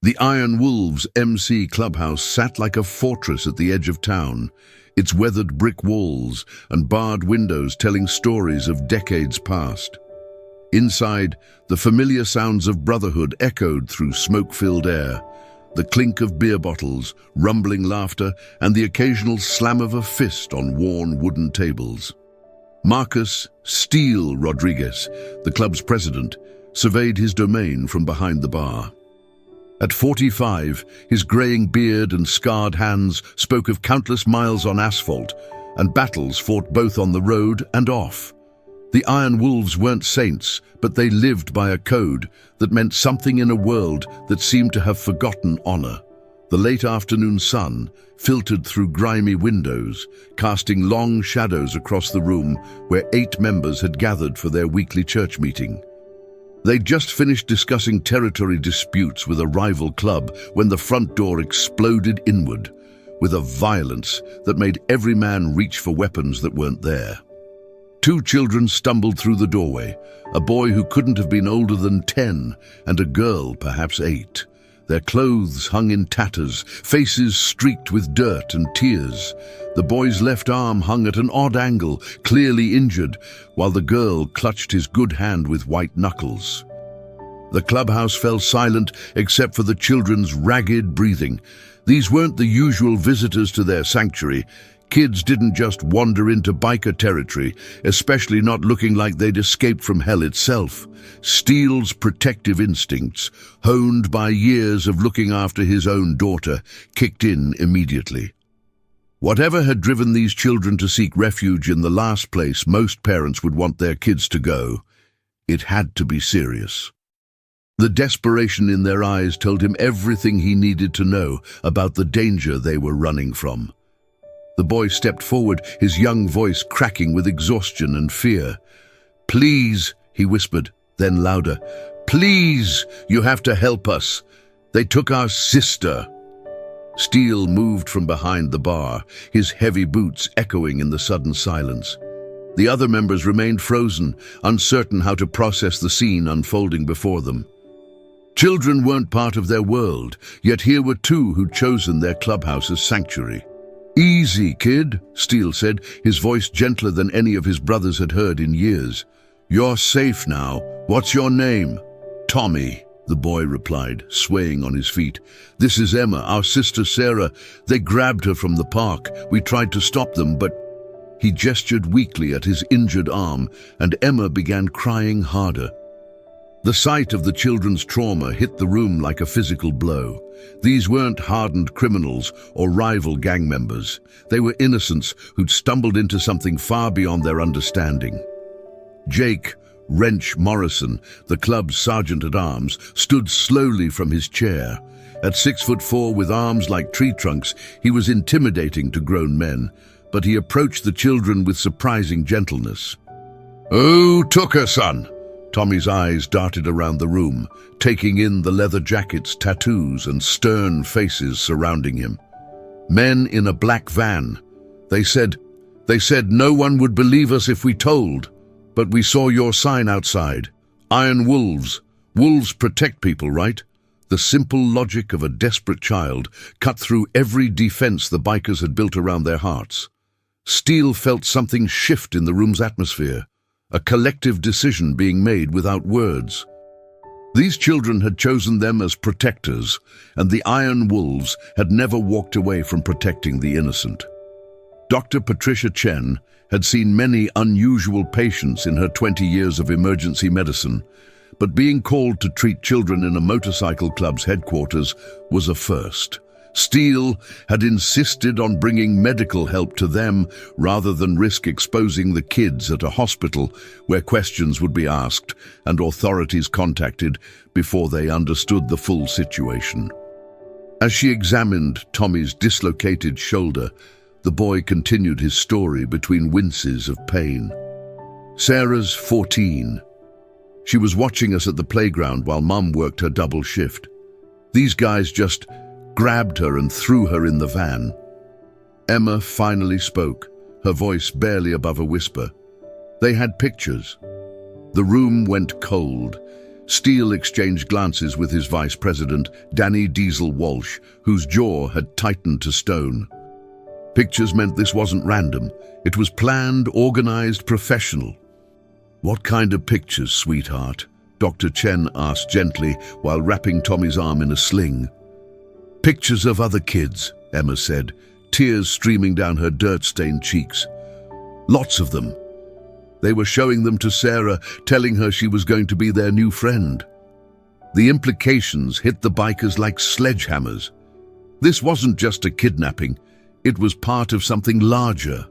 The Iron Wolves MC Clubhouse sat like a fortress at the edge of town, its weathered brick walls and barred windows telling stories of decades past. Inside, the familiar sounds of brotherhood echoed through smoke-filled air, the clink of beer bottles, rumbling laughter, and the occasional slam of a fist on worn wooden tables. Marcus "Steel" Rodriguez, the club's president, surveyed his domain from behind the bar. At 45, his graying beard and scarred hands spoke of countless miles on asphalt and battles fought both on the road and off. The Iron Wolves weren't saints, but they lived by a code that meant something in a world that seemed to have forgotten honor. The late afternoon sun filtered through grimy windows, casting long shadows across the room where 8 members had gathered for their weekly church meeting. They'd just finished discussing territory disputes with a rival club when the front door exploded inward, with a violence that made every man reach for weapons that weren't there. 2 children stumbled through the doorway, a boy who couldn't have been older than 10 and a girl perhaps 8. Their clothes hung in tatters, faces streaked with dirt and tears. The boy's left arm hung at an odd angle, clearly injured, while the girl clutched his good hand with white knuckles. The clubhouse fell silent except for the children's ragged breathing. These weren't the usual visitors to their sanctuary. Kids didn't just wander into biker territory, especially not looking like they'd escaped from hell itself. Steele's protective instincts, honed by years of looking after his own daughter, kicked in immediately. Whatever had driven these children to seek refuge in the last place most parents would want their kids to go, it had to be serious. The desperation in their eyes told him everything he needed to know about the danger they were running from. The boy stepped forward, his young voice cracking with exhaustion and fear. "Please," he whispered, then louder, "please, you have to help us. They took our sister." Steele moved from behind the bar, his heavy boots echoing in the sudden silence. The other members remained frozen, uncertain how to process the scene unfolding before them. Children weren't part of their world, yet here were 2 who'd chosen their clubhouse as sanctuary. "Easy, kid," Steele said, his voice gentler than any of his brothers had heard in years. "You're safe now. What's your name?" "Tommy," the boy replied, swaying on his feet. "This is Emma, our sister Sarah. They grabbed her from the park. We tried to stop them, but..." He gestured weakly at his injured arm, and Emma began crying harder. The sight of the children's trauma hit the room like a physical blow. These weren't hardened criminals or rival gang members. They were innocents who'd stumbled into something far beyond their understanding. Jake "Wrench" Morrison, the club's sergeant-at-arms, stood slowly from his chair. At 6'4" with arms like tree trunks, he was intimidating to grown men, but he approached the children with surprising gentleness. "Who took her, son?" Tommy's eyes darted around the room, taking in the leather jackets, tattoos, and stern faces surrounding him. Men in a black van. They said no one would believe us if we told, but we saw your sign outside. Iron Wolves. Wolves protect people, right? The simple logic of a desperate child cut through every defense the bikers had built around their hearts. Steele felt something shift in the room's atmosphere. A collective decision being made without words. These children had chosen them as protectors, and the Iron Wolves had never walked away from protecting the innocent. Dr. Patricia Chen had seen many unusual patients in her 20 years of emergency medicine, but being called to treat children in a motorcycle club's headquarters was a first. Steele had insisted on bringing medical help to them rather than risk exposing the kids at a hospital where questions would be asked and authorities contacted before they understood the full situation. As she examined Tommy's dislocated shoulder, the boy continued his story between winces of pain. "Sarah's 14. She was watching us at the playground while Mum worked her double shift. These guys just grabbed her and threw her in the van." Emma finally spoke, her voice barely above a whisper. "They had pictures." The room went cold. Steele exchanged glances with his vice president, Danny Diesel Walsh, whose jaw had tightened to stone. Pictures meant this wasn't random. It was planned, organized, professional. "What kind of pictures, sweetheart?" Dr. Chen asked gently while wrapping Tommy's arm in a sling. "Pictures of other kids," Emma said, tears streaming down her dirt-stained cheeks. "Lots of them. They were showing them to Sarah, telling her she was going to be their new friend." The implications hit the bikers like sledgehammers. This wasn't just a kidnapping. It was part of something larger,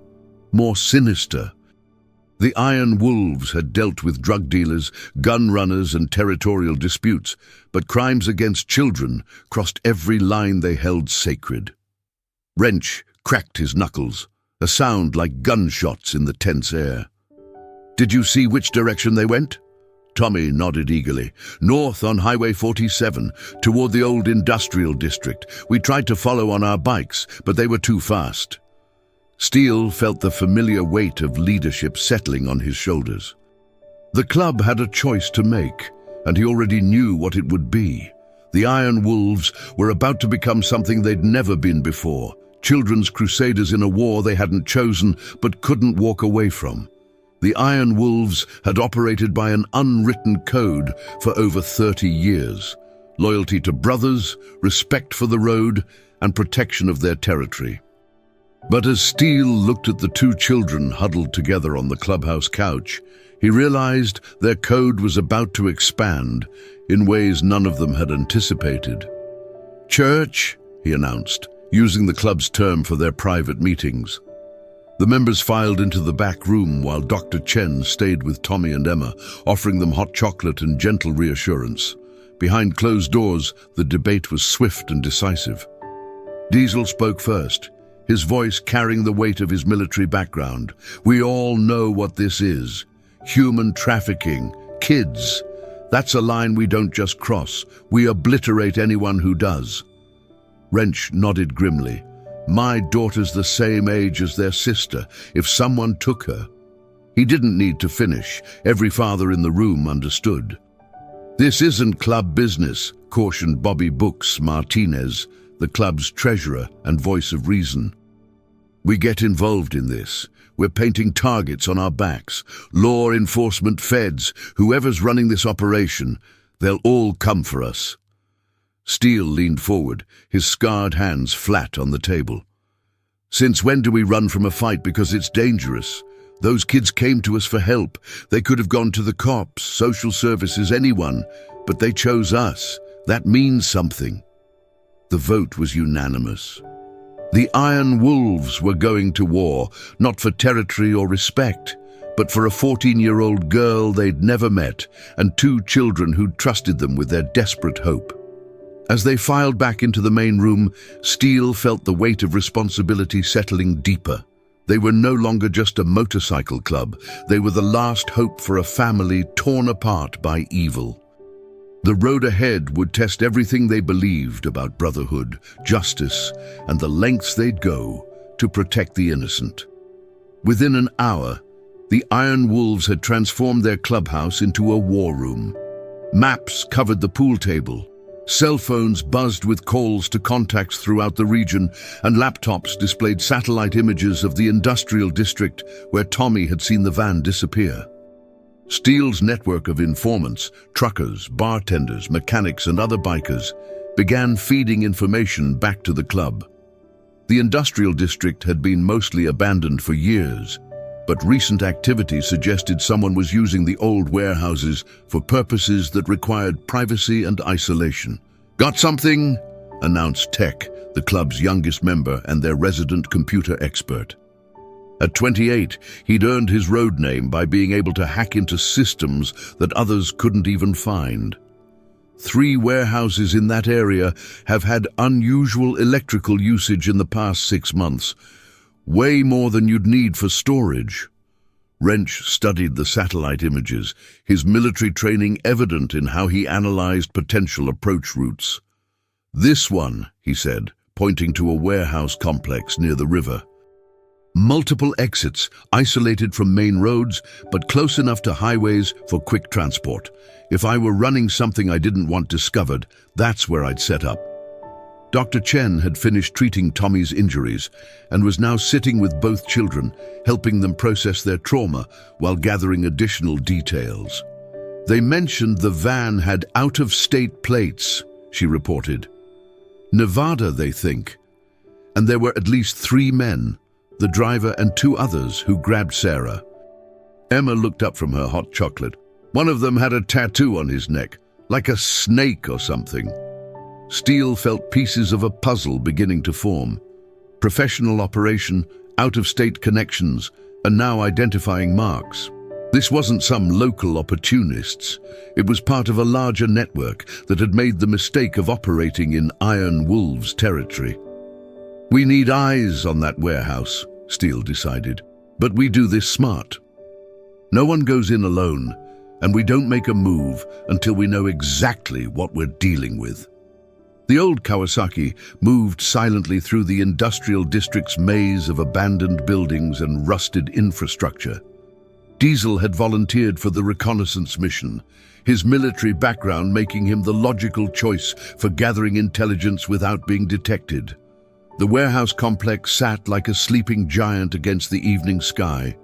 more sinister. The Iron Wolves had dealt with drug dealers, gun runners, and territorial disputes, but crimes against children crossed every line they held sacred. Wrench cracked his knuckles, a sound like gunshots in the tense air. "Did you see which direction they went?" Tommy nodded eagerly. "North on Highway 47, toward the old industrial district. We tried to follow on our bikes, but they were too fast." Steele felt the familiar weight of leadership settling on his shoulders. The club had a choice to make, and he already knew what it would be. The Iron Wolves were about to become something they'd never been before, children's crusaders in a war they hadn't chosen but couldn't walk away from. The Iron Wolves had operated by an unwritten code for over 30 years. Loyalty to brothers, respect for the road, and protection of their territory. But as Steele looked at the two children huddled together on the clubhouse couch, he realized their code was about to expand in ways none of them had anticipated. "Church," he announced, using the club's term for their private meetings. The members filed into the back room while Dr. Chen stayed with Tommy and Emma, offering them hot chocolate and gentle reassurance. Behind closed doors, the debate was swift and decisive. Diesel spoke first, his voice carrying the weight of his military background. "We all know what this is. Human trafficking. Kids. That's a line we don't just cross. We obliterate anyone who does." Wrench nodded grimly. "My daughter's the same age as their sister, if someone took her." He didn't need to finish. Every father in the room understood. "This isn't club business," cautioned Bobby Books Martinez, the club's treasurer and voice of reason. "We get involved in this. We're painting targets on our backs. Law enforcement, feds, whoever's running this operation, they'll all come for us." Steele leaned forward, his scarred hands flat on the table. "Since when do we run from a fight because it's dangerous? Those kids came to us for help. They could have gone to the cops, social services, anyone, but they chose us. That means something." The vote was unanimous. The Iron Wolves were going to war, not for territory or respect, but for a 14-year-old girl they'd never met and two children who'd trusted them with their desperate hope. As they filed back into the main room, Steele felt the weight of responsibility settling deeper. They were no longer just a motorcycle club. They were the last hope for a family torn apart by evil. The road ahead would test everything they believed about brotherhood, justice, and the lengths they'd go to protect the innocent. Within an hour, the Iron Wolves had transformed their clubhouse into a war room. Maps covered the pool table. Cell phones buzzed with calls to contacts throughout the region, and laptops displayed satellite images of the industrial district where Tommy had seen the van disappear. Steele's network of informants, truckers, bartenders, mechanics, and other bikers began feeding information back to the club. The industrial district had been mostly abandoned for years, but recent activity suggested someone was using the old warehouses for purposes that required privacy and isolation. "Got something?" announced Tech, the club's youngest member and their resident computer expert. At 28, he'd earned his road name by being able to hack into systems that others couldn't even find. 3 warehouses in that area have had unusual electrical usage in the past 6 months, way more than you'd need for storage. Wrench studied the satellite images, his military training evident in how he analyzed potential approach routes. "This one," he said, pointing to a warehouse complex near the river. Multiple exits, isolated from main roads, but close enough to highways for quick transport. If I were running something I didn't want discovered, that's where I'd set up. Dr. Chen had finished treating Tommy's injuries and was now sitting with both children, helping them process their trauma while gathering additional details. They mentioned the van had out-of-state plates, she reported. Nevada, they think. And there were at least 3 men, the driver and 2 others, who grabbed Sarah. Emma looked up from her hot chocolate. One of them had a tattoo on his neck, like a snake or something. Steele felt pieces of a puzzle beginning to form. Professional operation, out-of-state connections, and now identifying marks. This wasn't some local opportunists. It was part of a larger network that had made the mistake of operating in Iron Wolves territory. We need eyes on that warehouse, Steele decided, but we do this smart. No one goes in alone, and we don't make a move until we know exactly what we're dealing with. The old Kawasaki moved silently through the industrial district's maze of abandoned buildings and rusted infrastructure. Diesel had volunteered for the reconnaissance mission, his military background making him the logical choice for gathering intelligence without being detected. The warehouse complex sat like a sleeping giant against the evening sky.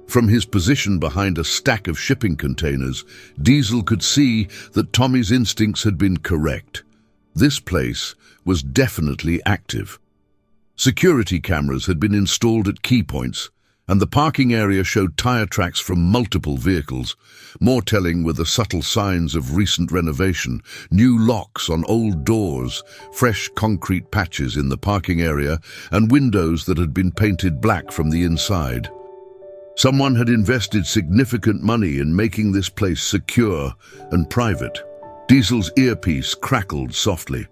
From his position behind a stack of shipping containers, Diesel could see that Tommy's instincts had been correct. This place was definitely active. Security cameras had been installed at key points, and the parking area showed tire tracks from multiple vehicles. More telling were the subtle signs of recent renovation, new locks on old doors, fresh concrete patches in the parking area, and windows that had been painted black from the inside. Someone had invested significant money in making this place secure and private. Diesel's earpiece crackled softly.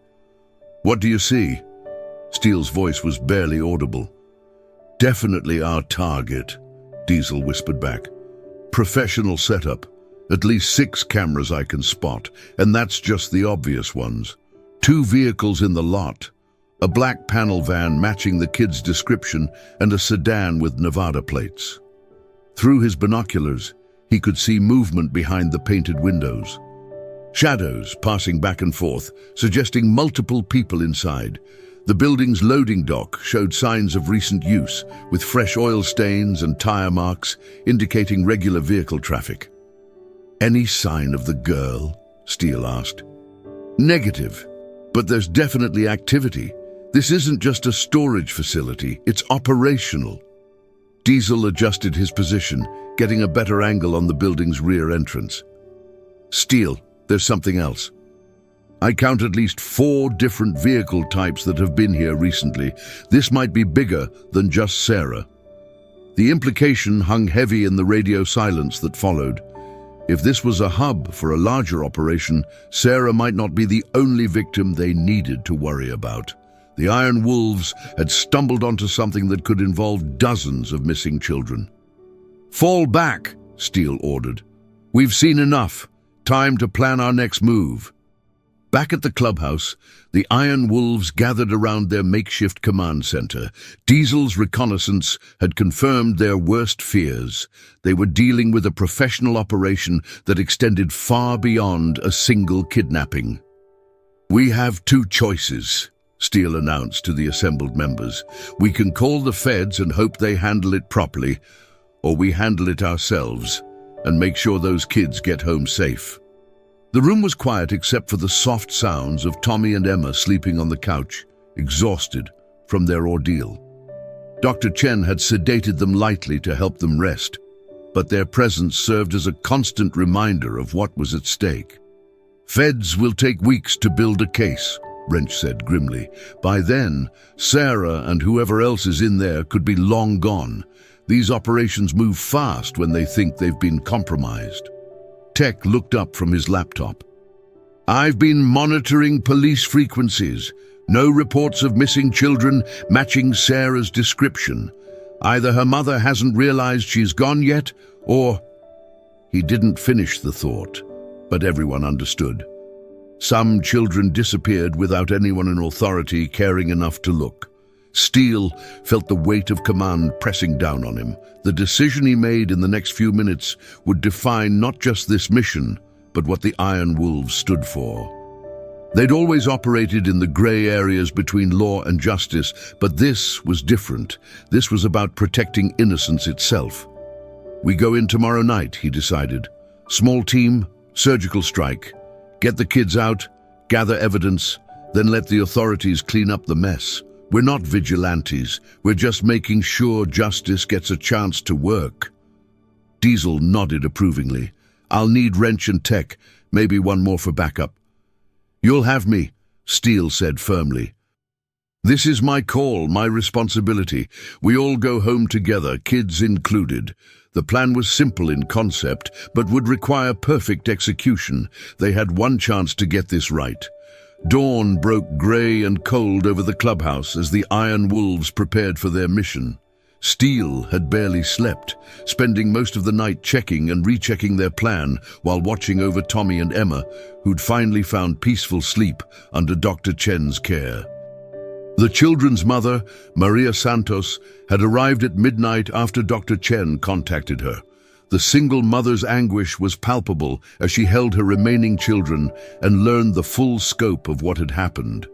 "What do you see?" Steele's voice was barely audible. "Definitely our target," Diesel whispered back. "Professional setup. At least 6 cameras I can spot, and that's just the obvious ones. 2 vehicles in the lot. A black panel van matching the kid's description and a sedan with Nevada plates." Through his binoculars, he could see movement behind the painted windows. Shadows passing back and forth, suggesting multiple people inside. The building's loading dock showed signs of recent use, with fresh oil stains and tire marks indicating regular vehicle traffic. "Any sign of the girl?" Steele asked. "Negative, but there's definitely activity. This isn't just a storage facility, it's operational." Diesel adjusted his position, getting a better angle on the building's rear entrance. "Steele, there's something else. I count at least 4 different vehicle types that have been here recently. This might be bigger than just Sarah." The implication hung heavy in the radio silence that followed. If this was a hub for a larger operation, Sarah might not be the only victim they needed to worry about. The Iron Wolves had stumbled onto something that could involve dozens of missing children. "Fall back," Steele ordered. "We've seen enough. Time to plan our next move." Back at the clubhouse, the Iron Wolves gathered around their makeshift command center. Diesel's reconnaissance had confirmed their worst fears. They were dealing with a professional operation that extended far beyond a single kidnapping. "We have 2 choices," Steele announced to the assembled members. "We can call the feds and hope they handle it properly, or we handle it ourselves and make sure those kids get home safe." The room was quiet except for the soft sounds of Tommy and Emma sleeping on the couch, exhausted from their ordeal. Dr. Chen had sedated them lightly to help them rest, but their presence served as a constant reminder of what was at stake. "Feds will take weeks to build a case," Wrench said grimly. "By then, Sarah and whoever else is in there could be long gone. These operations move fast when they think they've been compromised." Tech looked up from his laptop. "I've been monitoring police frequencies. No reports of missing children matching Sarah's description. Either her mother hasn't realized she's gone yet, or—" He didn't finish the thought, but everyone understood. Some children disappeared without anyone in authority caring enough to look. Steele felt the weight of command pressing down on him. The decision he made in the next few minutes would define not just this mission, but what the Iron Wolves stood for. They'd always operated in the grey areas between law and justice, but this was different. This was about protecting innocence itself. We go in tomorrow night, he decided. Small team, surgical strike. Get the kids out, gather evidence, then let the authorities clean up the mess. We're not vigilantes. We're just making sure justice gets a chance to work. Diesel nodded approvingly. I'll need wrench and tech, maybe one more for backup. You'll have me, Steele said firmly. This is my call, my responsibility. We all go home together, kids included. The plan was simple in concept, but would require perfect execution. They had one chance to get this right. Dawn broke grey and cold over the clubhouse as the Iron Wolves prepared for their mission. Steele had barely slept, spending most of the night checking and rechecking their plan while watching over Tommy and Emma, who'd finally found peaceful sleep under Dr. Chen's care. The children's mother, Maria Santos, had arrived at midnight after Dr. Chen contacted her. The single mother's anguish was palpable as she held her remaining children and learned the full scope of what had happened.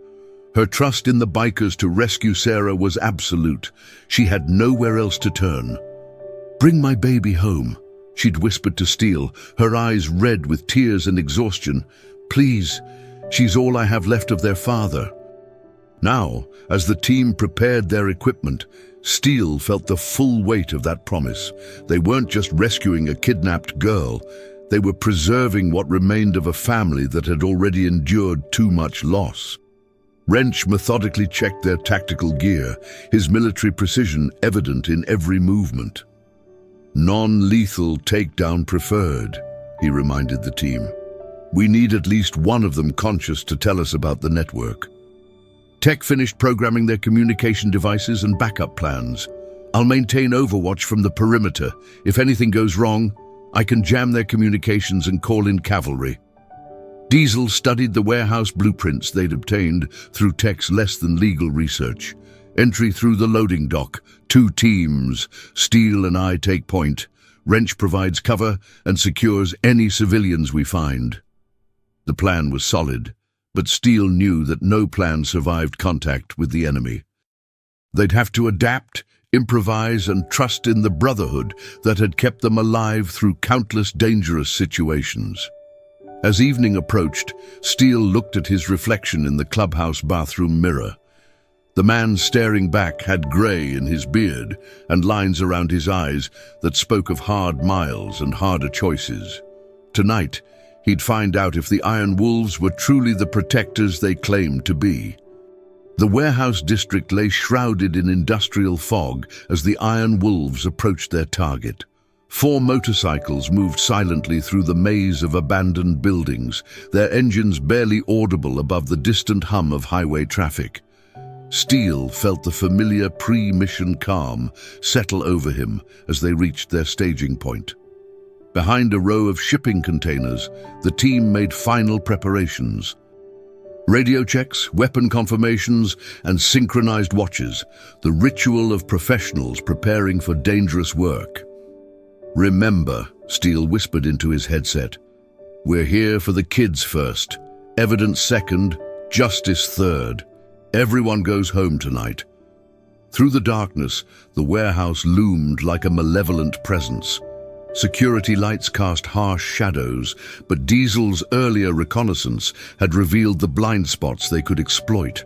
Her trust in the bikers to rescue Sarah was absolute. She had nowhere else to turn. "Bring my baby home," she'd whispered to Steele, her eyes red with tears and exhaustion. "Please, she's all I have left of their father." Now, as the team prepared their equipment, Steele felt the full weight of that promise. They weren't just rescuing a kidnapped girl, they were preserving what remained of a family that had already endured too much loss. Wrench methodically checked their tactical gear, his military precision evident in every movement. "Non-lethal takedown preferred," he reminded the team. "We need at least one of them conscious to tell us about the network." Tech finished programming their communication devices and backup plans. "I'll maintain overwatch from the perimeter. If anything goes wrong, I can jam their communications and call in cavalry." Diesel studied the warehouse blueprints they'd obtained through Tech's less-than-legal research. Entry through the loading dock. 2 teams. Steele and I take point. Wrench provides cover and secures any civilians we find. The plan was solid, but Steele knew that no plan survived contact with the enemy. They'd have to adapt, improvise, and trust in the brotherhood that had kept them alive through countless dangerous situations. As evening approached, Steele looked at his reflection in the clubhouse bathroom mirror. The man staring back had grey in his beard and lines around his eyes that spoke of hard miles and harder choices. Tonight, he'd find out if the Iron Wolves were truly the protectors they claimed to be. The warehouse district lay shrouded in industrial fog as the Iron Wolves approached their target. 4 motorcycles moved silently through the maze of abandoned buildings, their engines barely audible above the distant hum of highway traffic. Steele felt the familiar pre-mission calm settle over him as they reached their staging point. Behind a row of shipping containers, the team made final preparations. Radio checks, weapon confirmations, and synchronized watches, the ritual of professionals preparing for dangerous work. "Remember," Steele whispered into his headset, "we're here for the kids first, evidence second, justice third. Everyone goes home tonight." Through the darkness, the warehouse loomed like a malevolent presence. Security lights cast harsh shadows, but Diesel's earlier reconnaissance had revealed the blind spots they could exploit.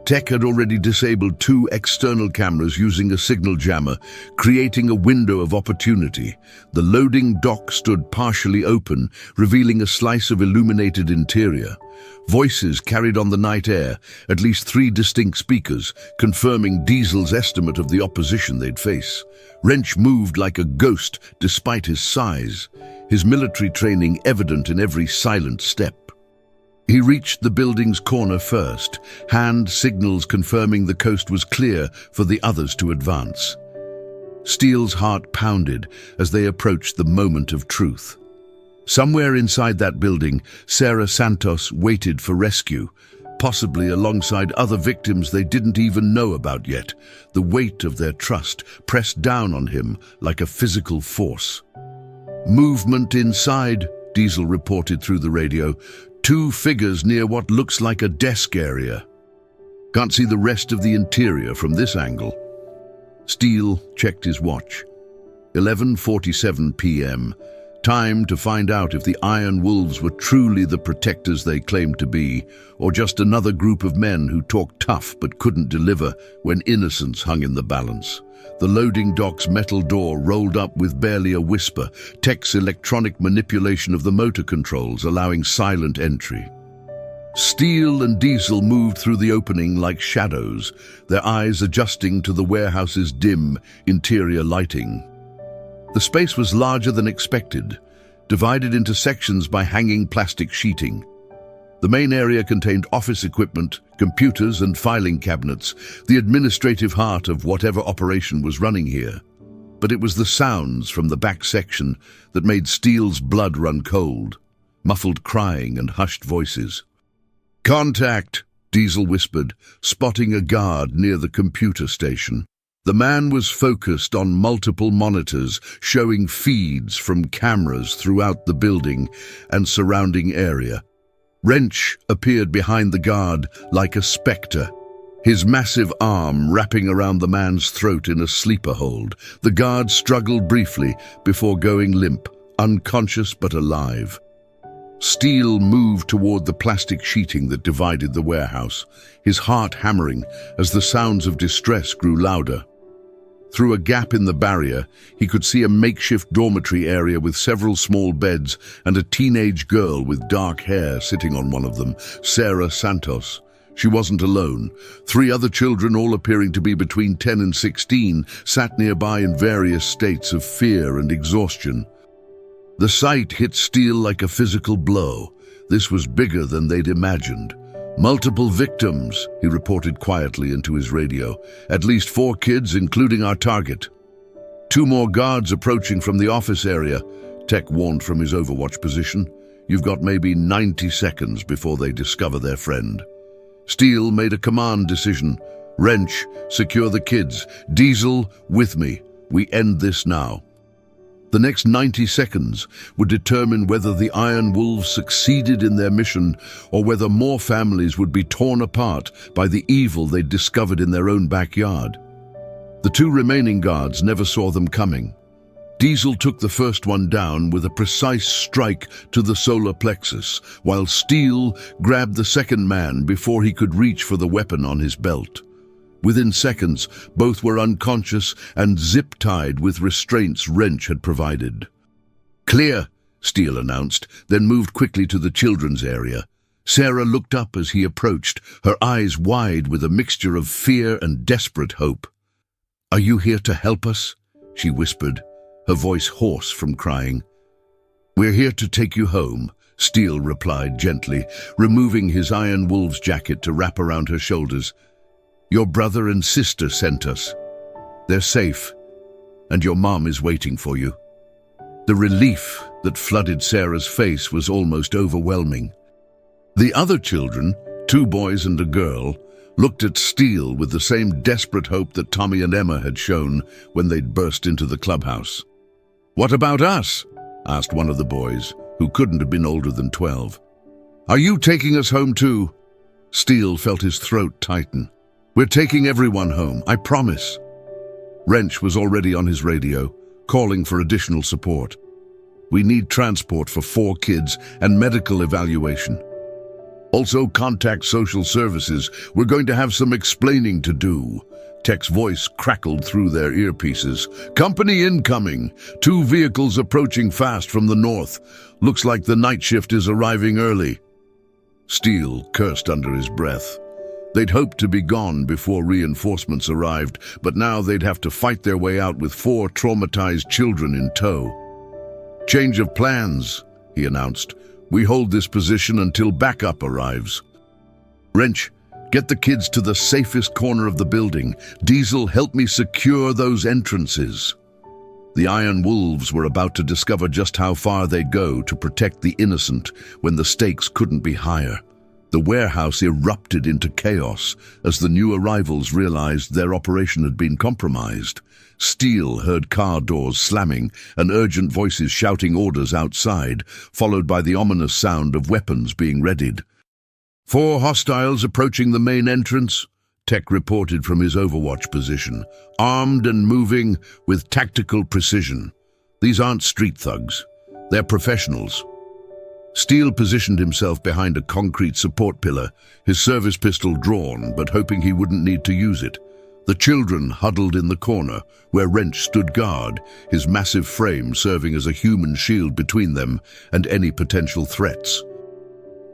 Tech had already disabled 2 external cameras using a signal jammer, creating a window of opportunity. The loading dock stood partially open, revealing a slice of illuminated interior. Voices carried on the night air, at least 3 distinct speakers, confirming Diesel's estimate of the opposition they'd face. Wrench moved like a ghost despite his size, his military training evident in every silent step. He reached the building's corner first, hand signals confirming the coast was clear for the others to advance. Steele's heart pounded as they approached the moment of truth. Somewhere inside that building, Sarah Santos waited for rescue, possibly alongside other victims they didn't even know about yet. The weight of their trust pressed down on him like a physical force. "Movement inside," Diesel reported through the radio. "Two figures near what looks like a desk area. Can't see the rest of the interior from this angle." Steele checked his watch. 11:47 p.m. Time to find out if the Iron Wolves were truly the protectors they claimed to be, or just another group of men who talked tough but couldn't deliver when innocence hung in the balance. The loading dock's metal door rolled up with barely a whisper, Tech's electronic manipulation of the motor controls allowing silent entry. Steele and Diesel moved through the opening like shadows, their eyes adjusting to the warehouse's dim interior lighting. The space was larger than expected, divided into sections by hanging plastic sheeting. The main area contained office equipment, computers and filing cabinets, the administrative heart of whatever operation was running here. But it was the sounds from the back section that made Steele's blood run cold, muffled crying and hushed voices. "Contact," Diesel whispered, spotting a guard near the computer station. The man was focused on multiple monitors, showing feeds from cameras throughout the building and surrounding area. Wrench appeared behind the guard like a spectre, his massive arm wrapping around the man's throat in a sleeper hold. The guard struggled briefly before going limp, unconscious but alive. Steele moved toward the plastic sheeting that divided the warehouse, his heart hammering as the sounds of distress grew louder. Through a gap in the barrier, he could see a makeshift dormitory area with several small beds and a teenage girl with dark hair sitting on one of them, Sarah Santos. She wasn't alone. 3 other children, all appearing to be between 10 and 16, sat nearby in various states of fear and exhaustion. The sight hit Steele like a physical blow. This was bigger than they'd imagined. "Multiple victims," he reported quietly into his radio. "At least 4 kids, including our target. 2 more guards approaching from the office area," Tech warned from his overwatch position. "You've got maybe 90 seconds before they discover their friend." Steele made a command decision. "Wrench, secure the kids. Diesel, with me. We end this now." The next 90 seconds would determine whether the Iron Wolves succeeded in their mission or whether more families would be torn apart by the evil they'd discovered in their own backyard. The 2 remaining guards never saw them coming. Diesel took the first one down with a precise strike to the solar plexus, while Steele grabbed the second man before he could reach for the weapon on his belt. Within seconds, both were unconscious and zip-tied with restraints Wrench had provided. "Clear," Steele announced, then moved quickly to the children's area. Sarah looked up as he approached, her eyes wide with a mixture of fear and desperate hope. "Are you here to help us?" she whispered, her voice hoarse from crying. "We're here to take you home," Steele replied gently, removing his Iron Wolves jacket to wrap around her shoulders. "Your brother and sister sent us. They're safe, and your mom is waiting for you." The relief that flooded Sarah's face was almost overwhelming. The other children, 2 boys and a girl, looked at Steele with the same desperate hope that Tommy and Emma had shown when they'd burst into the clubhouse. "What about us?" asked one of the boys, who couldn't have been older than 12. "Are you taking us home too?" Steele felt his throat tighten. "We're taking everyone home, I promise." Wrench was already on his radio, calling for additional support. "We need transport for 4 kids and medical evaluation. Also contact social services. We're going to have some explaining to do." Tech's voice crackled through their earpieces. "Company incoming. 2 vehicles approaching fast from the north. Looks like the night shift is arriving early." Steele cursed under his breath. They'd hoped to be gone before reinforcements arrived, but now they'd have to fight their way out with 4 traumatized children in tow. "Change of plans," he announced. "We hold this position until backup arrives. Wrench, get the kids to the safest corner of the building. Diesel, help me secure those entrances." The Iron Wolves were about to discover just how far they'd go to protect the innocent when the stakes couldn't be higher. The warehouse erupted into chaos as the new arrivals realized their operation had been compromised. Steele heard car doors slamming and urgent voices shouting orders outside, followed by the ominous sound of weapons being readied. 4 hostiles approaching the main entrance, Tech reported from his overwatch position, armed and moving with tactical precision. These aren't street thugs. They're professionals. Steele positioned himself behind a concrete support pillar, his service pistol drawn, but hoping he wouldn't need to use it. The children huddled in the corner, where Wrench stood guard, his massive frame serving as a human shield between them and any potential threats.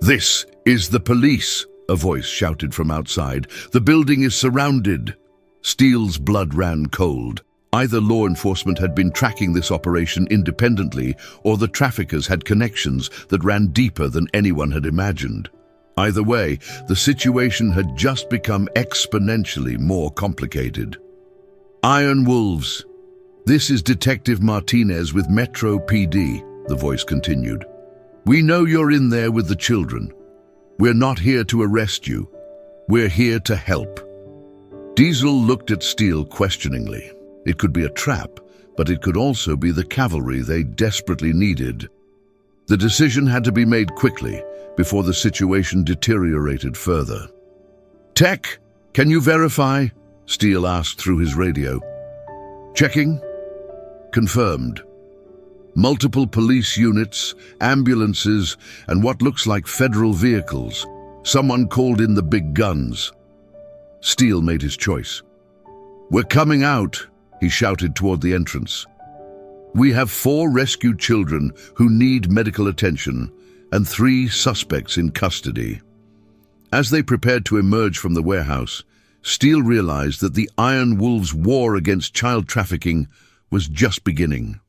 "This is the police," a voice shouted from outside. "The building is surrounded." Steele's blood ran cold. Either law enforcement had been tracking this operation independently, or the traffickers had connections that ran deeper than anyone had imagined. Either way, the situation had just become exponentially more complicated. "Iron Wolves. This is Detective Martinez with Metro PD," the voice continued. "We know you're in there with the children. We're not here to arrest you. We're here to help." Diesel looked at Steele questioningly. It could be a trap, but it could also be the cavalry they desperately needed. The decision had to be made quickly before the situation deteriorated further. "Tech, can you verify?" Steele asked through his radio. "Checking." "Confirmed. Multiple police units, ambulances, and what looks like federal vehicles. Someone called in the big guns." Steele made his choice. "We're coming out," he shouted toward the entrance. "We have 4 rescued children who need medical attention and 3 suspects in custody." As they prepared to emerge from the warehouse, Steele realized that the Iron Wolves' war against child trafficking was just beginning.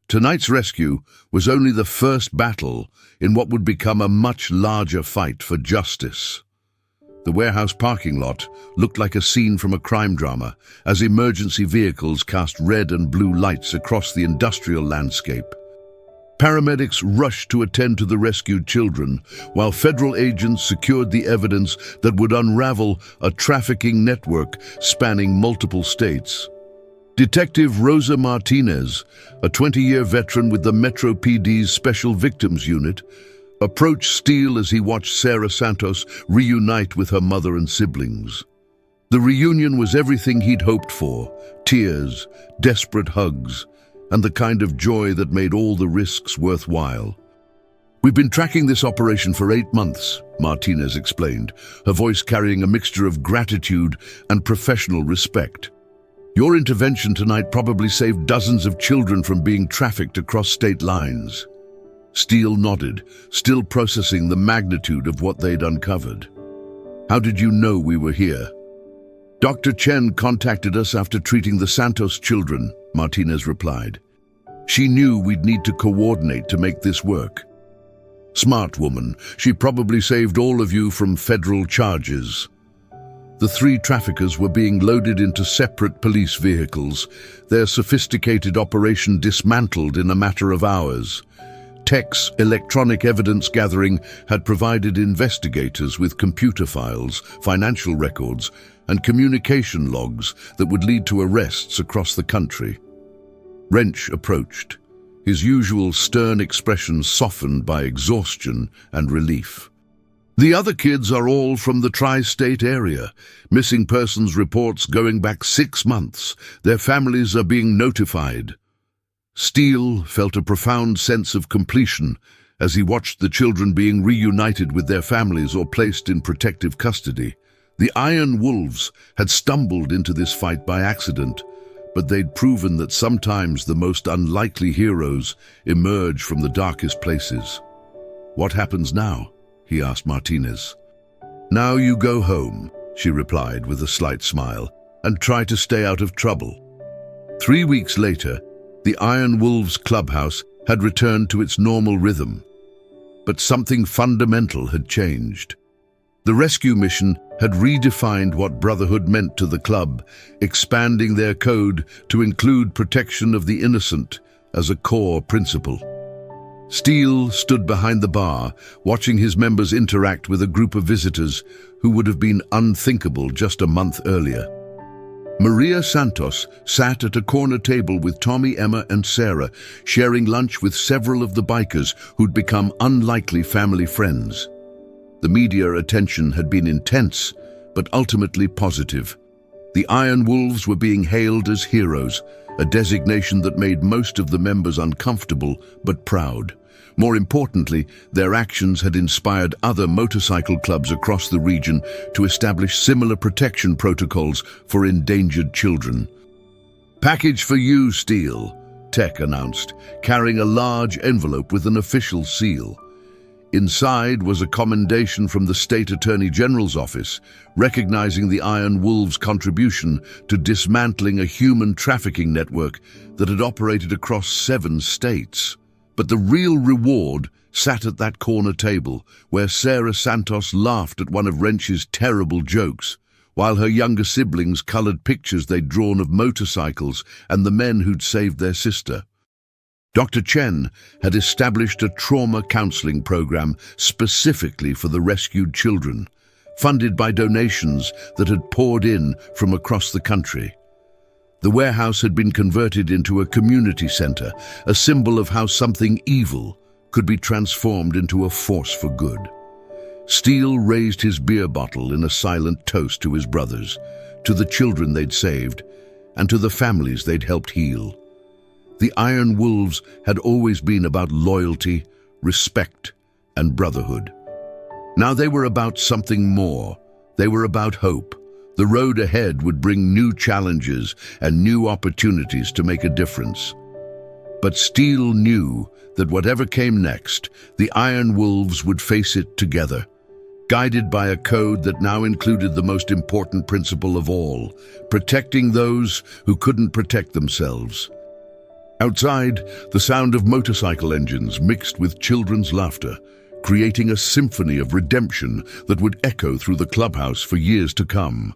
Tonight's rescue was only the first battle in what would become a much larger fight for justice. The warehouse parking lot looked like a scene from a crime drama as emergency vehicles cast red and blue lights across the industrial landscape. Paramedics rushed to attend to the rescued children, while federal agents secured the evidence that would unravel a trafficking network spanning multiple states. Detective Rosa Martinez, a 20-year veteran with the Metro PD's Special Victims Unit, approached Steele as he watched Sarah Santos reunite with her mother and siblings. The reunion was everything he'd hoped for: tears, desperate hugs, and the kind of joy that made all the risks worthwhile. "We've been tracking this operation for 8 months, Martinez explained, her voice carrying a mixture of gratitude and professional respect. "Your intervention tonight probably saved dozens of children from being trafficked across state lines." Steele nodded, still processing the magnitude of what they'd uncovered. "How did you know we were here?" "Dr. Chen contacted us after treating the Santos children," Martinez replied. "She knew we'd need to coordinate to make this work." "Smart woman. She probably saved all of you from federal charges." The 3 traffickers were being loaded into separate police vehicles, their sophisticated operation dismantled in a matter of hours. Tech's electronic evidence gathering had provided investigators with computer files, financial records, and communication logs that would lead to arrests across the country. Wrench approached, his usual stern expression softened by exhaustion and relief. "The other kids are all from the tri-state area. Missing persons reports going back 6 months. Their families are being notified." Steele felt a profound sense of completion as he watched the children being reunited with their families or placed in protective custody. The Iron Wolves had stumbled into this fight by accident, but they'd proven that sometimes the most unlikely heroes emerge from the darkest places. "What happens now?" he asked Martinez. "Now you go home," she replied with a slight smile, "and try to stay out of trouble." 3 weeks later, the Iron Wolves Clubhouse had returned to its normal rhythm. But something fundamental had changed. The rescue mission had redefined what brotherhood meant to the club, expanding their code to include protection of the innocent as a core principle. Steele stood behind the bar, watching his members interact with a group of visitors who would have been unthinkable just a month earlier. Maria Santos sat at a corner table with Tommy, Emma, and Sarah, sharing lunch with several of the bikers who'd become unlikely family friends. The media attention had been intense, but ultimately positive. The Iron Wolves were being hailed as heroes, a designation that made most of the members uncomfortable but proud. More importantly, their actions had inspired other motorcycle clubs across the region to establish similar protection protocols for endangered children. "Package for you, Steele," Tech announced, carrying a large envelope with an official seal. Inside was a commendation from the State Attorney General's office, recognizing the Iron Wolves' contribution to dismantling a human trafficking network that had operated across 7 states. But the real reward sat at that corner table, where Sarah Santos laughed at one of Wrench's terrible jokes, while her younger siblings colored pictures they'd drawn of motorcycles and the men who'd saved their sister. Dr. Chen had established a trauma counseling program specifically for the rescued children, funded by donations that had poured in from across the country. The warehouse had been converted into a community center, a symbol of how something evil could be transformed into a force for good. Steele raised his beer bottle in a silent toast to his brothers, to the children they'd saved, and to the families they'd helped heal. The Iron Wolves had always been about loyalty, respect, and brotherhood. Now they were about something more. They were about hope. The road ahead would bring new challenges and new opportunities to make a difference. But Steele knew that whatever came next, the Iron Wolves would face it together, guided by a code that now included the most important principle of all, protecting those who couldn't protect themselves. Outside, the sound of motorcycle engines mixed with children's laughter, creating a symphony of redemption that would echo through the clubhouse for years to come.